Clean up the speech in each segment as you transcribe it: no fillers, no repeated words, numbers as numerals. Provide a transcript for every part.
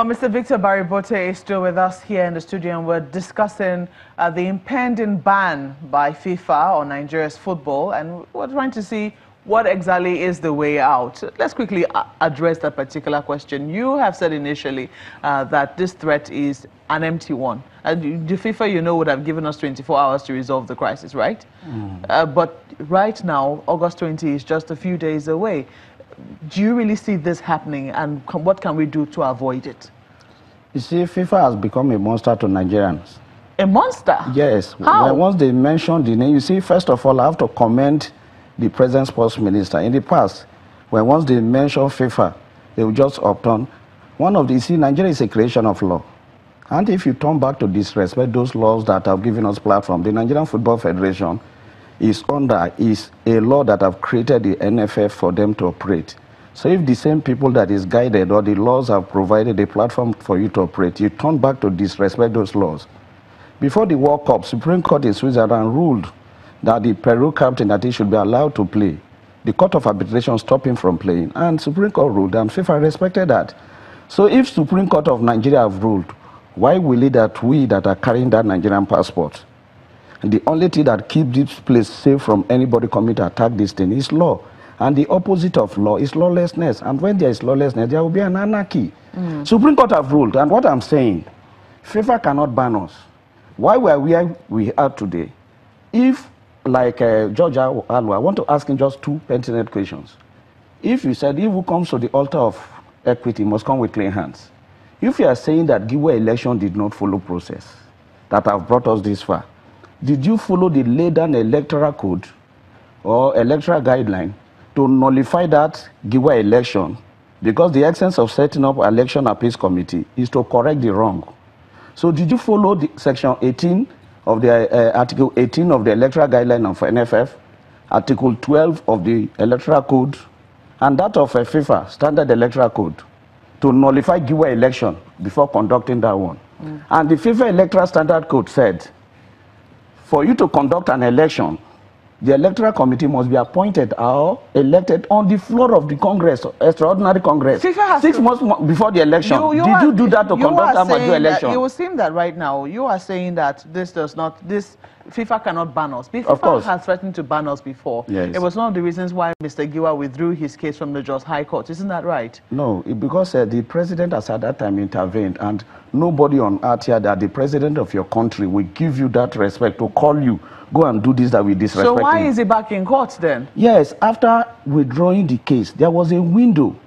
Well, Mr. Victor Baribote is still with us here in the studio, and we're discussing the impending ban by FIFA on Nigeria's football, and we're trying to see what exactly is the way out. Let's quickly address that particular question. You have said initially that this threat is an empty one. The FIFA, you know, would have given us 24 hours to resolve the crisis, right? But right now, August 20 is just a few days away. Do you really see this happening, and what can we do to avoid it? You see, FIFA has become a monster to Nigerians. A monster? Yes. How? Once they mention the name, you see, first of all, I have to commend the present sports minister. In the past, once they mention FIFA, they will just upturn. You see, Nigeria is a creation of law. And if you turn back to disrespect those laws that have given us platform, the Nigerian Football Federation is a law that have created the NFF for them to operate. So if the same people that is guided or the laws have provided a platform for you to operate, you turn back to disrespect those laws. Before the World Cup, Supreme Court in Switzerland ruled that the Peru captain that he should be allowed to play. The Court of Arbitration stopped him from playing, and Supreme Court ruled, and FIFA respected that. So if Supreme Court of Nigeria have ruled, why will it that we that are carrying that Nigerian passport, and the only thing that keeps this place safe from anybody coming to attack this thing is law. And the opposite of law is lawlessness. And when there is lawlessness, there will be an anarchy. Supreme Court have ruled. And what I'm saying, FIFA cannot ban us. Why we are where we are today? If, like George Alwa, I want to ask him just two pertinent questions. If you said, if who comes to the altar of equity must come with clean hands. If you are saying that giveaway election did not follow process that have brought us this far, did you follow the laid down electoral code or electoral guideline to nullify that giveaway election? Because the essence of setting up election appeals committee is to correct the wrong. So did you follow the section 18 of the article 18 of the electoral guideline of NFF, article 12 of the electoral code, and that of FIFA standard electoral code to nullify giveaway election before conducting that one? And the FIFA electoral standard code said, for you to conduct an election, the electoral committee must be appointed or elected on the floor of the Congress, extraordinary Congress. 6 months before the election. Did you do that to conduct Amaju election? It would seem that right now you are saying that FIFA cannot ban us. FIFA has threatened to ban us before. Yes. It was one of the reasons why Mr. Giwa withdrew his case from the Jos High Court. Isn't that right? No, because the president has at that time intervened, and nobody on earth here that the president of your country will give you that respect to call you, go and do this that we disrespect. So why is he back in court then? Yes, after withdrawing the case, there was a window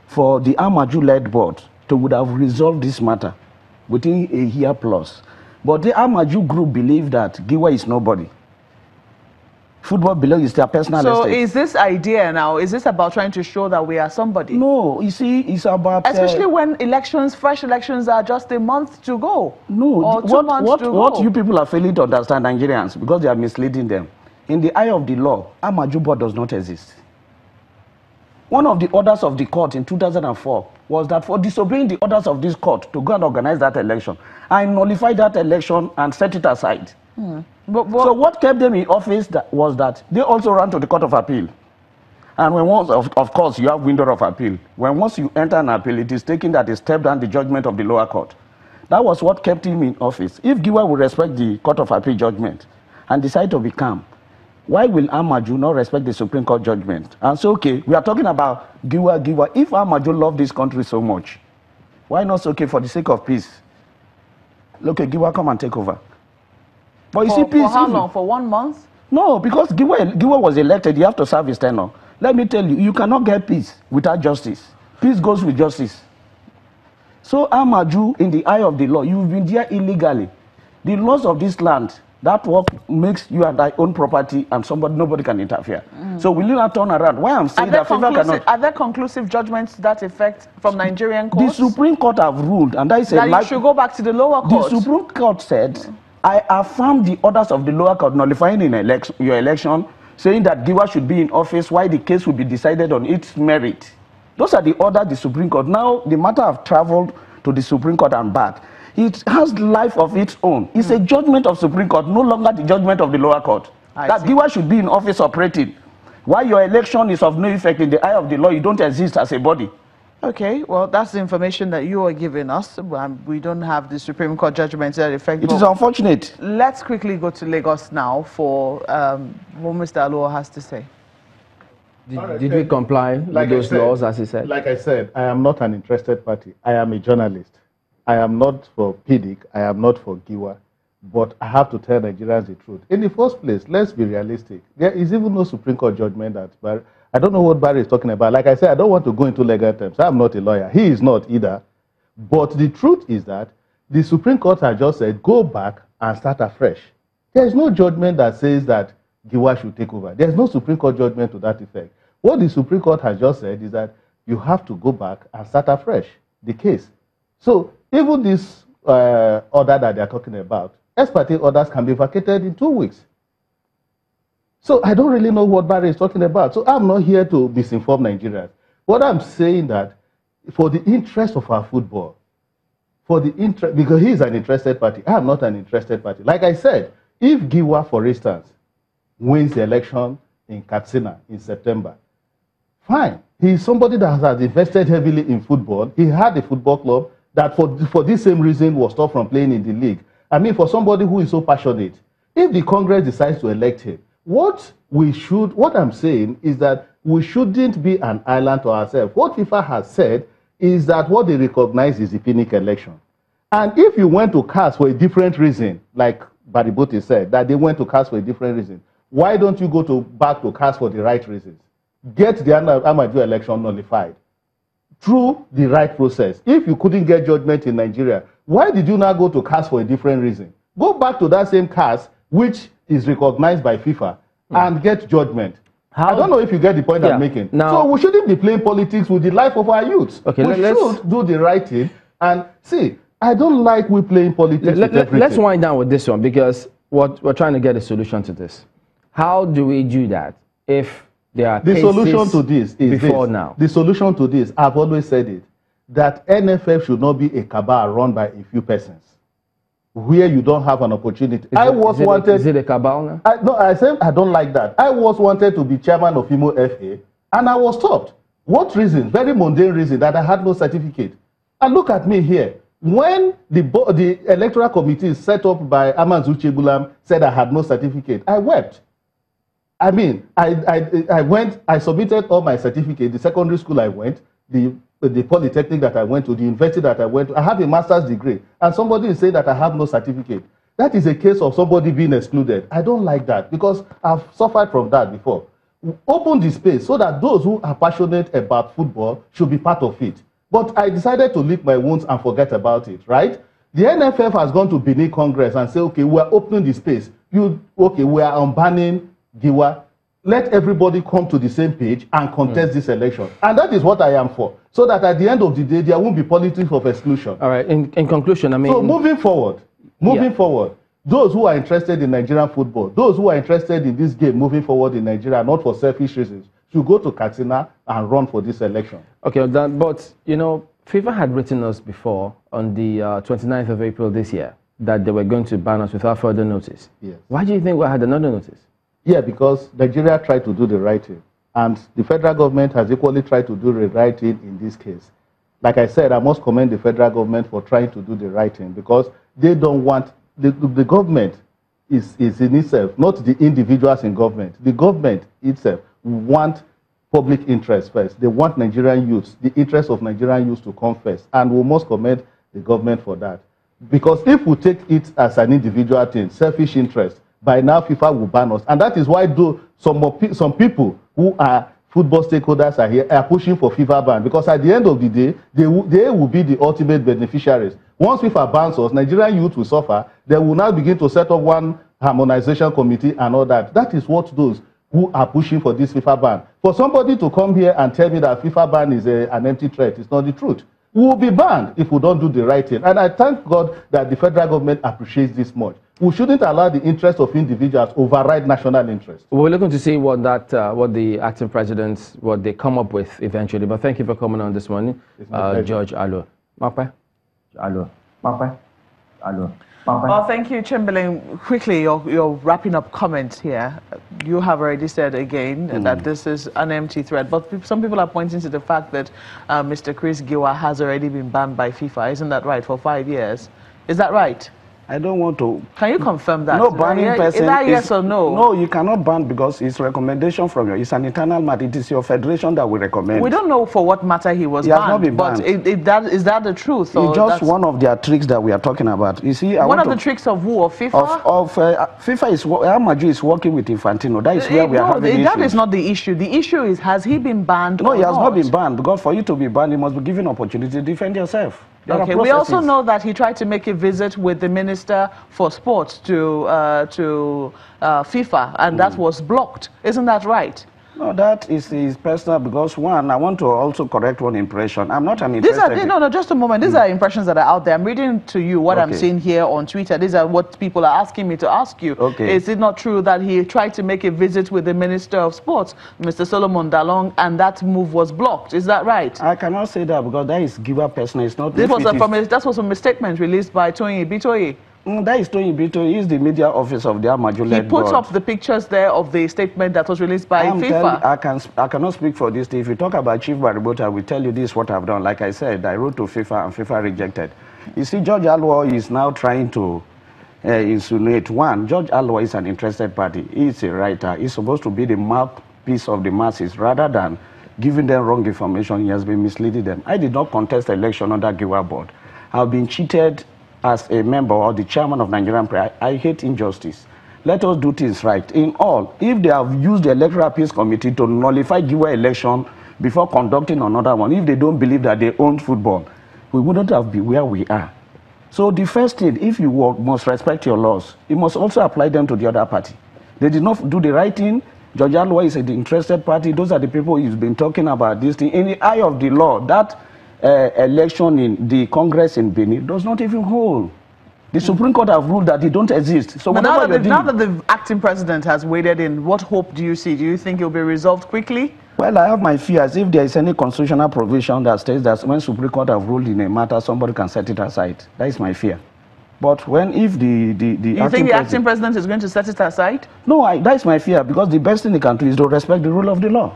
for the Amaju-led board to would have resolved this matter within a year plus. But the Amaju group believe that Giwa is nobody. Football belongs to their personal estate. So is this idea now, is this about trying to show that we are somebody? No, you see, it's about... Especially when fresh elections are just a month to go. No, what you people are failing to understand, Nigerians, because they are misleading them. In the eye of the law, Amaju board does not exist. One of the orders of the court in 2004 was that for disobeying the orders of this court to go and organize that election, I nullified that election and set it aside. So what kept them in office was that they also ran to the Court of Appeal. And when once, of course, you have window of appeal. Once you enter an appeal, it is taken that they step down the judgment of the lower court. That was what kept him in office. If Giwa would respect the Court of Appeal judgment and decide to be calm, why will Amaju not respect the Supreme Court judgment? And so, okay, we are talking about Giwa. If Amaju loved this country so much, why not say, okay, for the sake of peace, look, Giwa, come and take over. But you see, peace... For how long? For 1 month? No, because Giwa was elected, you have to serve his tenure. Let me tell you, you cannot get peace without justice. Peace goes with justice. So Amaju, in the eye of the law, you've been there illegally. The laws of this land, that work makes you and I own property, and nobody can interfere. So will you not turn around? Why I'm saying that FIFA cannot... Are there conclusive judgments to that effect from Nigerian courts? The Supreme Court have ruled, and I said... That you should go back to the lower court. The Supreme Court said, I affirm the orders of the lower court nullifying your election, saying that Giwa should be in office, why the case will be decided on its merit. Those are the orders of the Supreme Court. Now, the matter have traveled to the Supreme Court and back. It has life of its own. It's a judgment of Supreme Court, no longer the judgment of the lower court. That Giwa should be in office operating. While your election is of no effect in the eye of the law, you don't exist as a body. Okay, well, that's the information that you are giving us. We don't have the Supreme Court judgment to that effect. It is unfortunate. Let's quickly go to Lagos now for what Mr. Aluo has to say. Did we comply with those laws, as he said? Like I said, I am not an interested party. I am a journalist. I am not for Pinnick. I am not for Giwa. But I have to tell Nigerians the truth. In the first place, let's be realistic. There is even no Supreme Court judgment that Barry. I don't know what Barry is talking about. Like I said, I don't want to go into legal terms. I'm not a lawyer. He is not either. But the truth is that the Supreme Court has just said, go back and start afresh. There is no judgment that says that Giwa should take over. There is no Supreme Court judgment to that effect. What the Supreme Court has just said is that you have to go back and start afresh the case. So even this order that they are talking about, ex parte orders can be vacated in 2 weeks. So I don't really know what Barry is talking about. So I'm not here to misinform Nigerians. What I'm saying that for the interest of our football, because he is an interested party, I am not an interested party. Like I said, if Giwa, for instance, wins the election in Katsina in September, fine. He is somebody that has invested heavily in football. He had a football club that for this same reason was stopped from playing in the league. I mean, for somebody who is so passionate, if the Congress decides to elect him, what I'm saying is that we shouldn't be an island to ourselves. What FIFA has said is that what they recognize is the Pinnick election. And if you went to cast for a different reason, like Baribote said, that they went to cast for a different reason, why don't you go back to cast for the right reasons? Get the Amaju election nullified through the right process. If you couldn't get judgment in Nigeria, why did you not go to cast for a different reason? Go back to that same cast, which is recognized by FIFA, and get judgment. I don't know if you get the point I'm making. Now, so we shouldn't be playing politics with the life of our youth. Okay, we should do the right thing. And see, I don't like we playing politics with everything. Let's wind down with this one, because what we're trying to get a solution to this. How do we do that if there are the solution to this is before now? The solution to this, I've always said it, that NFF should not be a cabal run by a few persons, where you don't have an opportunity. Is it a cabal now? No, I said I don't like that. I was wanted to be chairman of IMO FA, and I was stopped. What reason? Very mundane reason, that I had no certificate. And look at me here. When the electoral committee set up by Amaju said I had no certificate, I wept. I mean, I submitted all my certificates. The secondary school I went, the polytechnic that I went to, the university that I went to. I have a master's degree, and somebody is saying that I have no certificate. That is a case of somebody being excluded. I don't like that, because I've suffered from that before. Open the space so that those who are passionate about football should be part of it. But I decided to lick my wounds and forget about it, right? The NFF has gone to Benin Congress and said, okay, we're opening the space. We are unbanning Giwa. Let everybody come to the same page and contest this election. And that is what I am for. So that at the end of the day, there won't be politics of exclusion. All right, in conclusion, I mean... So moving forward, those who are interested in Nigerian football, those who are interested in this game moving forward in Nigeria, not for selfish reasons, should go to Katsina and run for this election. Okay, but, you know, FIFA had written us before on the 29th of April this year that they were going to ban us without further notice. Yes. Why do you think we had another notice? Yeah, because Nigeria tried to do the right thing. And the federal government has equally tried to do the right thing in this case. Like I said, I must commend the federal government for trying to do the right thing, because they don't want, the government is in itself, not the individuals in government. The government itself want public interest first. They want Nigerian youths, the interest of Nigerian youths to come first. And we must commend the government for that. Because if we take it as an individual thing, selfish interest, by now FIFA will ban us. And that is why some people who are football stakeholders are pushing for FIFA ban. Because at the end of the day, they will be the ultimate beneficiaries. Once FIFA bans us, Nigerian youth will suffer. They will now begin to set up one harmonization committee and all that. That is what those who are pushing for this FIFA ban. For somebody to come here and tell me that FIFA ban is an empty threat, it's not the truth. We will be banned if we don't do the right thing. And I thank God that the federal government appreciates this much. We shouldn't allow the interests of individuals override national interests. We're looking to see what the acting presidents, what they come up with eventually. But thank you for coming on this morning, George Aluo. Mape? Aluo. Mape? alone. Well, thank you, Chamberlain. Quickly, your wrapping up comment here. You have already said again that this is an empty threat, but some people are pointing to the fact that Mr. Chris Giwa has already been banned by FIFA. Isn't that right? For 5 years. Is that right? I don't want to. Can you confirm that? No banning person. Is that yes or no? No, you cannot ban because it's recommendation from you. It's an internal matter. It is your federation that will recommend. We don't know for what matter he was banned. He has not been banned. But is that the truth? It's just one of their tricks that we are talking about. You see, one of the tricks of who? Of FIFA? FIFA is Amaju is working with Infantino. That is where we are having that is not the issue. The issue is, has he been banned? No, or he has not been not banned because for you to be banned, you must be given opportunity to defend yourself. Okay, we also know that he tried to make a visit with the Minister for Sports to FIFA, and that was blocked. Isn't that right? No, that is personal because, one, I want to also correct one impression. I'm not an interested... No, just a moment. These are impressions that are out there. I'm reading to you what I'm seeing here on Twitter. These are what people are asking me to ask you. Okay. Is it not true that he tried to make a visit with the Minister of Sports, Mr. Solomon Dalong, and that move was blocked? Is that right? I cannot say that because that is giver personal. It's not... That was from a statement released by Tony Bitoye. That is Tony Bitoye. He is the media office of the Amaju. He put up the pictures there of the statement that was released by FIFA. I cannot speak for this. If you talk about Chief Baribote, I will tell you this is what I've done. Like I said, I wrote to FIFA and FIFA rejected. You see, George Alwa is now trying to insinuate. One, George Alwa is an interested party. He's a writer. He's supposed to be the mouthpiece of the masses rather than giving them wrong information. He has been misleading them. I did not contest the election under Giwa board. I've been cheated as a member or the chairman of Nigerian Prayer. I hate injustice. Let us do things right. In all, if they have used the Electoral Appeals Committee to nullify Giwa election before conducting another one, if they don't believe that they own football, we wouldn't have been where we are. So the first thing, if you must respect your laws, you must also apply them to the other party. They did not do the right thing. George Alwa is the interested party. Those are the people who's been talking about this thing. In the eye of the law, that election in the Congress in Benin does not even hold. The Supreme Court have ruled that they don't exist. So now that the acting president has waded in, what hope do you see? Do you think it will be resolved quickly? Well, I have my fears. If there is any constitutional provision that states that when Supreme Court have ruled in a matter, somebody can set it aside. That is my fear. But if you think the acting president is going to set it aside? No, that is my fear because the best thing they can do is to respect the rule of the law.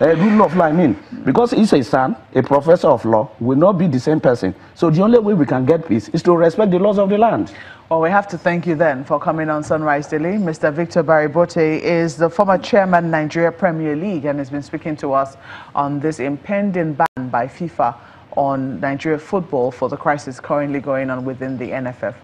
Rule of law, I mean, because he's a son, a professor of law, will not be the same person. So the only way we can get peace is to respect the laws of the land. Well, we have to thank you then for coming on Sunrise Daily. Mr. Victor Baribote is the former chairman, Nigeria Premier League, and has been speaking to us on this impending ban by FIFA on Nigeria football for the crisis currently going on within the NFF.